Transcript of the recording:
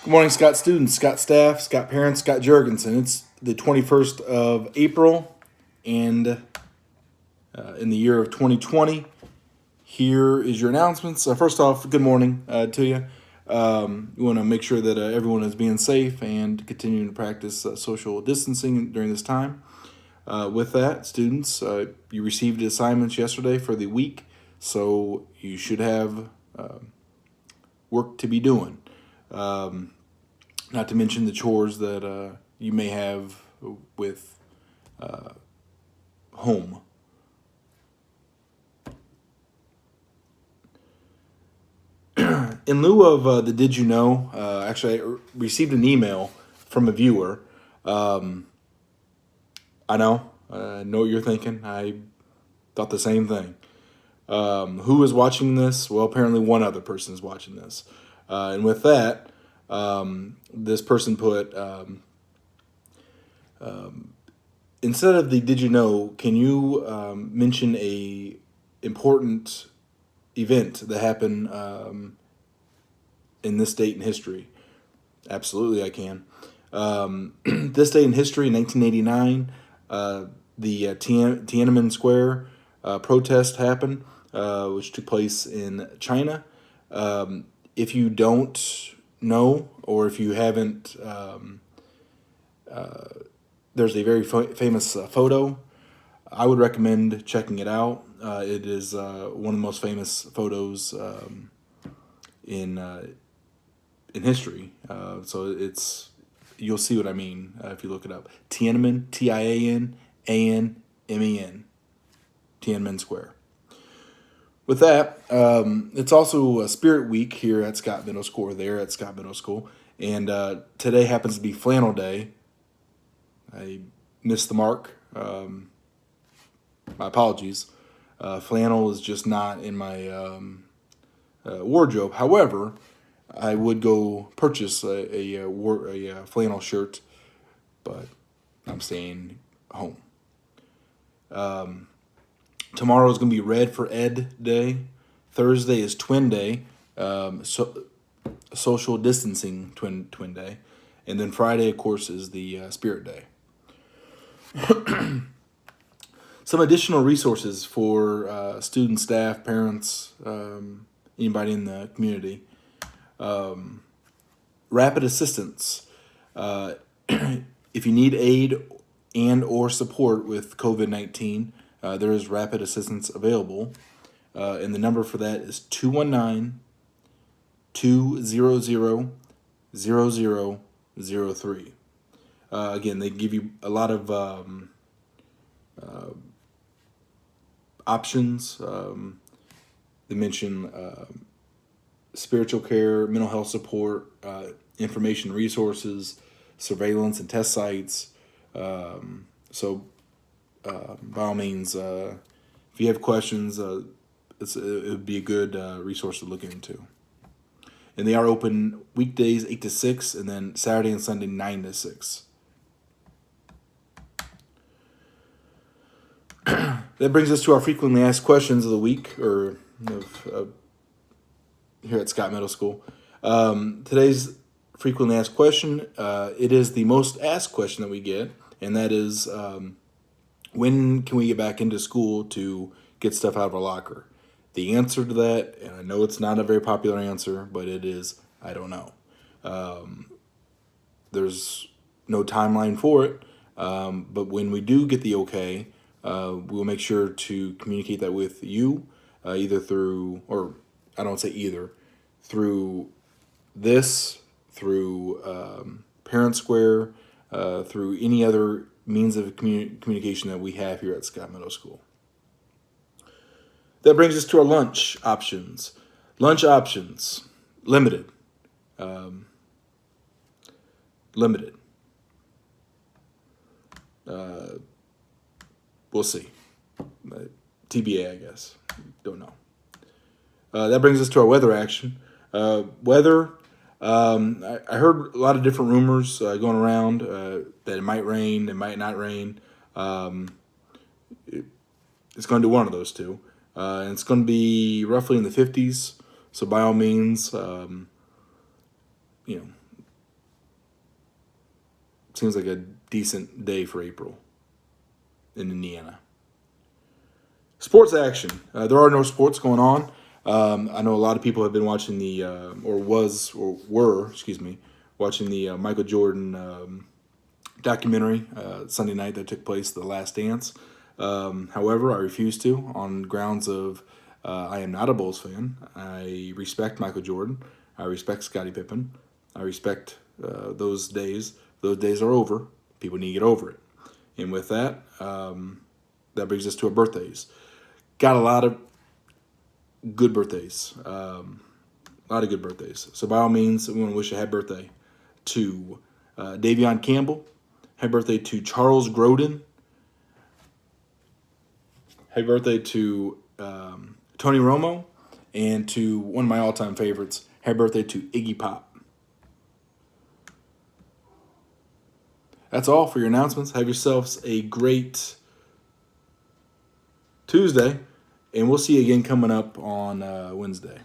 Good morning, Scott students, Scott staff, Scott parents, Scott Jurgensen. It's the 21st of April and in the year of 2020. Here is your announcements. First off, good morning to you. We want to make sure that everyone is being safe and continuing to practice social distancing during this time. With that, students, you received assignments yesterday for the week, so you should have work to be doing. Not to mention the chores that you may have with home. In lieu of the Did You Know, actually, I received an email from a viewer. I know what you're thinking. I thought the same thing. Who is watching this? Well, apparently one other person is watching this. And with that, this person put, instead of the Did You Know, can you mention a important event that happened in this date in history? Absolutely, I can. This day in history, in 1989, the Tiananmen Square protest happened, which took place in China. If you don't know, or if you haven't, there's a very famous photo. I would recommend checking it out. It is one of the most famous photos in history. So you'll see what I mean if you look it up. Tiananmen, Tiananmen, Tiananmen Square. With that, it's also Spirit Week here at Scott Middle School, or there at Scott Middle School. And today happens to be Flannel Day. I missed the mark. My apologies. Flannel is just not in my wardrobe. However, I would go purchase a flannel shirt, but I'm staying home. Tomorrow is going to be Red for Ed Day. Thursday is Twin Day, social distancing twin day, and then Friday, of course, is the Spirit Day. Some additional resources for students, staff, parents, anybody in the community. Rapid assistance. If you need aid and or support with COVID-19, there is rapid assistance available. And the number for that is 219-200-0003. Again, they give you a lot of options. They mention spiritual care, mental health support, information resources, surveillance and test sites. So by all means, if you have questions, it would be a good resource to look into. And they are open weekdays 8 to 6, and then Saturday and Sunday 9 to 6. That brings us to our frequently asked questions of the week, or here at Scott Middle School. Today's frequently asked question, it is the most asked question that we get, and that is, when can we get back into school to get stuff out of our locker? The answer to that, and I know it's not a very popular answer, but it is, I don't know. There's no timeline for it, but when we do get the okay, we'll make sure to communicate that with you, either through, or I don't say either, through this, through Parent Square, through any other means of communication that we have here at Scott Middle School. That brings us to our lunch options. Lunch options, limited. Limited. We'll see. TBA, I guess. Don't know. That brings us to our weather action. Weather, I heard a lot of different rumors going around that it might rain, it might not rain. It's going to do one of those two. And it's going to be roughly in the 50s. So by all means, seems like a decent day for April in Indiana. Sports action. There are no sports going on. I know a lot of people have been watching watching the Michael Jordan documentary Sunday night that took place, The Last Dance. However, I refuse to on grounds of I am not a Bulls fan. I respect Michael Jordan. I respect Scottie Pippen. I respect those days. Those days are over. People need to get over it. And with that, that brings us to our birthdays. Got a lot of good birthdays. A lot of good birthdays. So by all means, we want to wish a happy birthday to Davion Campbell. Happy birthday to Charles Grodin. Happy birthday to Tony Romo. And to one of my all-time favorites, happy birthday to Iggy Pop. That's all for your announcements. Have yourselves a great Tuesday. And we'll see you again coming up on Wednesday.